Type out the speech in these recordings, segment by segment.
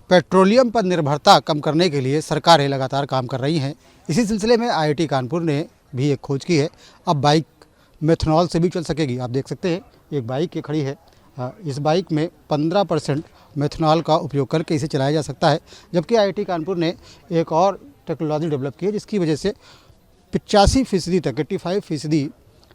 Petroleum पर निर्भरता कम करने के लिए सरकारें लगातार काम कर रही हैं। इसी सिलसिले में आईआईटी कानपुर ने भी एक खोज की है। अब बाइक मेथनॉल से भी चल सकेगी। आप देख सकते हैं एक बाइक ये खड़ी है। इस बाइक में 15% मेथनॉल का उपयोग करके इसे चलाया जा सकता है। जबकि आईआईटी कानपुर ने एक और टेक्नोलॉजी डेवलप की है जिसकी वजह से 85% तक 85%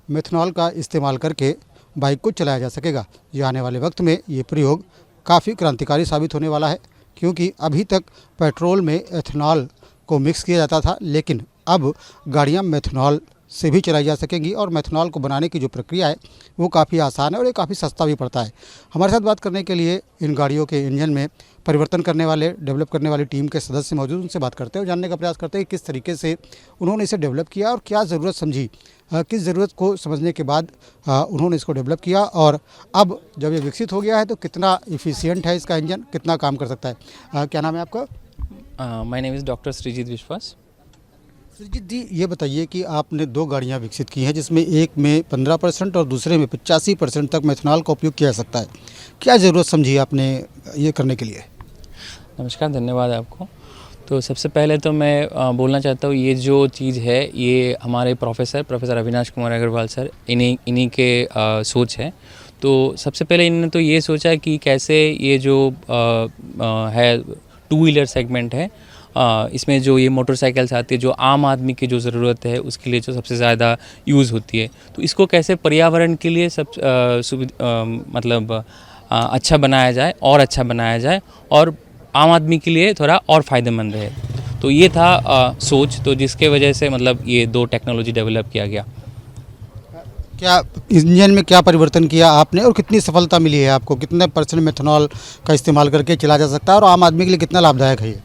मेथनॉल का इस्तेमाल करके बाइक को चलाया जा सकेगा। ये आने वाले वक्त में ये प्रयोग काफ़ी क्रांतिकारी साबित होने वाला है, क्योंकि अभी तक पेट्रोल में एथनॉल को मिक्स किया जाता था, लेकिन अब गाड़ियां मेथनॉल से भी चलाई जा सकेंगी और मेथनॉल को बनाने की जो प्रक्रिया है वो काफ़ी आसान है और ये काफ़ी सस्ता भी पड़ता है। हमारे साथ बात करने के लिए इन गाड़ियों के इंजन में परिवर्तन करने वाले, डेवलप करने वाली टीम के सदस्य मौजूद। उनसे बात करते हैं और जानने का प्रयास करते हैं कि किस तरीके से उन्होंने इसे डेवलप किया और क्या ज़रूरत समझी, किस ज़रूरत को समझने के बाद उन्होंने इसको डेवलप किया और अब जब ये विकसित हो गया है तो कितना इफ़िशियंट है इसका इंजन, कितना काम कर सकता है। क्या नाम है आपका? My name is doctor Shrijeet Vishwas. Shrijeet जी, ये बताइए कि आपने 2 गाड़ियाँ विकसित की हैं जिसमें एक में 15% और दूसरे में 85% तक मेथनॉल का उपयोग किया जा सकता है। क्या ज़रूरत समझी आपने ये करने के लिए? नमस्कार, धन्यवाद आपको। तो सबसे पहले तो मैं बोलना चाहता हूँ, ये जो चीज़ है ये हमारे प्रोफेसर अविनाश कुमार अग्रवाल सर इन्हीं के सोच है। तो सबसे पहले इन्होंने तो ये सोचा कि कैसे ये जो है 2 व्हीलर सेगमेंट है, इसमें जो ये मोटरसाइकिल्स आती है जो आम आदमी की जो ज़रूरत है उसके लिए जो सबसे ज़्यादा यूज़ होती है, तो इसको कैसे पर्यावरण के लिए अच्छा बनाया जाए और अच्छा बनाया जाए और आम आदमी के लिए थोड़ा और फ़ायदेमंद रहे। तो ये था सोच, तो जिसके वजह से मतलब ये 2 टेक्नोलॉजी डेवलप किया गया। क्या इंजन में क्या परिवर्तन किया आपने और कितनी सफलता मिली है आपको? कितने % मेथनॉल का इस्तेमाल करके चला जा सकता है और आम आदमी के लिए कितना लाभदायक है ये?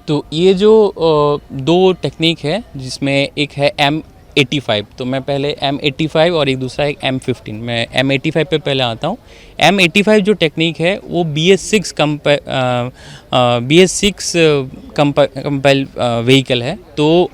तो ये जो 2 टेक्निक है जिसमें एक है M85, तो मैं पहले M85 और एक दूसरा एक M15, मैं M85 पे पहले आता हूँ। M85 जो टेक्निक है वो BS6 कंपाइल व्हीकल है। तो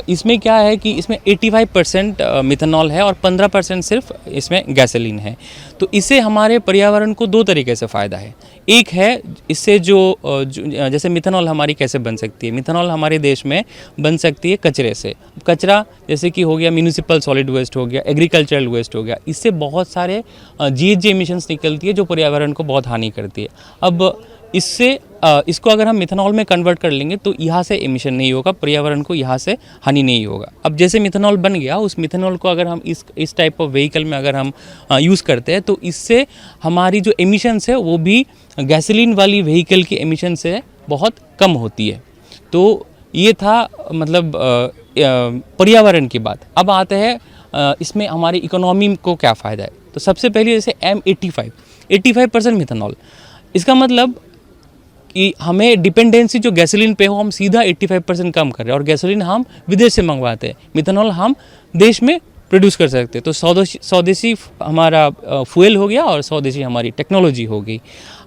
इसमें क्या है कि इसमें 85% मिथनॉल है और 15% सिर्फ इसमें गैसोलीन है। तो इससे हमारे पर्यावरण को 2 तरीके से फ़ायदा है। एक है इससे जो जैसे मिथनॉल हमारी कैसे बन सकती है, मिथनॉल हमारे देश में बन सकती है कचरे से। कचरा जैसे कि हो गया म्यूनिसिपल सॉलिड वेस्ट हो गया, एग्रीकल्चरल वेस्ट हो गया, इससे बहुत सारे GHG एमिशंस निकलती है जो पर्यावरण को बहुत हानि करती है। अब इसको अगर हम मिथनॉल में कन्वर्ट कर लेंगे तो यहाँ से एमिशन नहीं होगा, पर्यावरण को यहाँ से हानि नहीं होगा। अब जैसे मिथनॉल बन गया, उस मिथनॉल को अगर हम इस टाइप ऑफ व्हीकल में अगर हम यूज़ करते हैं तो इससे हमारी जो एमिशंस है वो भी गैसोलीन वाली व्हीकल की एमिशन से बहुत कम होती है। तो ये था मतलब पर्यावरण की बात। अब आते हैं इसमें हमारी इकोनॉमी को क्या फ़ायदा है। तो सबसे पहले जैसे M85 85% मिथनॉल, इसका मतलब कि हमें डिपेंडेंसी जो गैसोलीन पे हो हम सीधा 85% कम कर रहे हैं और गैसोलीन हम विदेश से मंगवाते हैं, मिथनॉल हम देश में प्रोड्यूस कर सकते हैं। तो स्वदेशी हमारा फ्यूल हो गया और स्वदेशी हमारी टेक्नोलॉजी हो गई।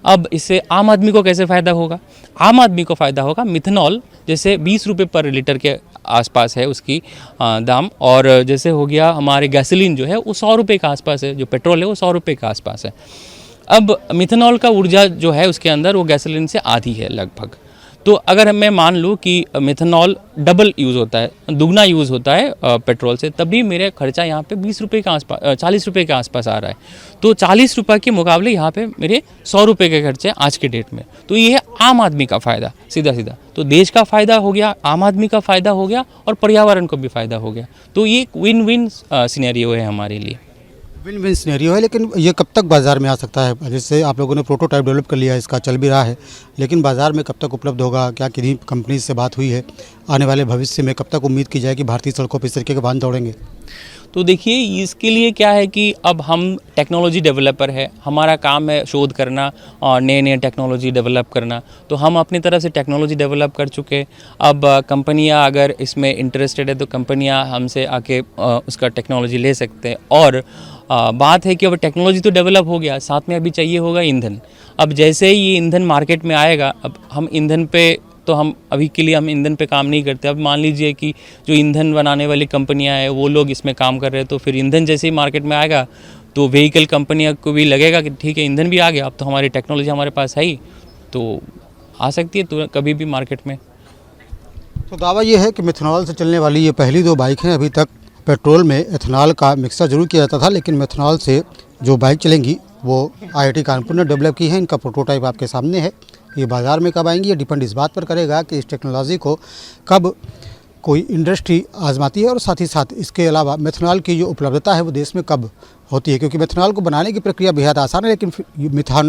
अब इससे आम आदमी को कैसे फ़ायदा होगा? आम आदमी को फ़ायदा होगा, मिथनॉल जैसे 20 रुपये पर लीटर के आसपास है उसकी दाम, और जैसे हो गया हमारे गैसोलीन जो है वो 100 रुपये के आसपास है, जो पेट्रोल है वो 100 रुपये के आसपास है। अब मिथनॉल का ऊर्जा जो है उसके अंदर वो गैसोलीन से आधी है लगभग। तो अगर मैं मान लूँ कि मिथनॉल डबल यूज़ होता है, दुगना यूज़ होता है पेट्रोल से, तभी मेरे खर्चा यहाँ पे 20 रुपये के आसपास 40 रुपये के आसपास आ रहा है। तो 40 रुपये के मुकाबले यहाँ पे मेरे 100 रुपये के खर्चे आज के डेट में। तो ये है आम आदमी का फ़ायदा सीधा। तो देश का फ़ायदा हो गया, आम आदमी का फ़ायदा हो गया और पर्यावरण को भी फ़ायदा हो गया। तो ये विन विन सिनेरियो है हमारे लिए। विन विन सिनेरियो है, लेकिन ये कब तक बाज़ार में आ सकता है? जैसे आप लोगों ने प्रोटोटाइप डेवलप कर लिया है, इसका चल भी रहा है, लेकिन बाज़ार में कब तक उपलब्ध होगा? क्या किन्हीं कंपनी से बात हुई है? आने वाले भविष्य में कब तक उम्मीद की जाए कि भारतीय सड़कों पर इस तरीके के वाहन दौड़ेंगे? तो देखिए, इसके लिए क्या है कि अब हम टेक्नोलॉजी डेवलपर है, हमारा काम है शोध करना और नए टेक्नोलॉजी डेवलप करना। तो हम अपनी तरफ से टेक्नोलॉजी डेवलप कर चुके। अब कंपनियां अगर इसमें इंटरेस्टेड है तो कंपनियां हमसे आके उसका टेक्नोलॉजी ले सकते हैं। और बात है कि अब टेक्नोलॉजी तो डेवलप हो गया, साथ में अभी चाहिए होगा ईंधन। अब जैसे ही ये ईंधन मार्केट में आएगा, अब हम ईंधन पे तो हम अभी के लिए हम ईंधन पे काम नहीं करते। अब मान लीजिए कि जो ईंधन बनाने वाली कंपनियां हैं वो लोग इसमें काम कर रहे हैं, तो फिर ईंधन जैसे ही मार्केट में आएगा तो व्हीकल कंपनियों को भी लगेगा कि ठीक है ईंधन भी आ गया, अब तो हमारी टेक्नोलॉजी हमारे पास है ही, तो आ सकती है तो कभी भी मार्केट में। तो दावा ये है कि मिथनॉल से चलने वाली ये पहली 2 बाइक हैं। अभी तक पेट्रोल में एथनॉल का मिक्सर जरूर किया जाता था, लेकिन मिथनॉल से जो बाइक चलेंगी वो IIT कानपुर ने डेवलप की है। इनका प्रोटोटाइप आपके सामने है। ये बाज़ार में कब आएंगी, ये डिपेंड इस बात पर करेगा कि इस टेक्नोलॉजी को कब कोई इंडस्ट्री आजमाती है, और साथ ही साथ इसके अलावा मेथनॉल की जो उपलब्धता है वो देश में कब होती है, क्योंकि मेथनॉल को बनाने की प्रक्रिया बेहद आसान है, लेकिन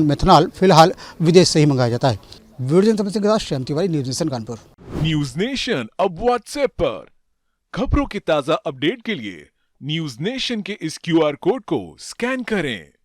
मेथनॉल फिलहाल विदेश से ही मंगाया जाता है। वीडियो जर्नलिस्ट के साथ Shyam Tiwari, news nation Kanpur. News nation अब व्हाट्सएप पर खबरों की ताजा अपडेट के लिए न्यूज नेशन के इस QR कोड को स्कैन करें।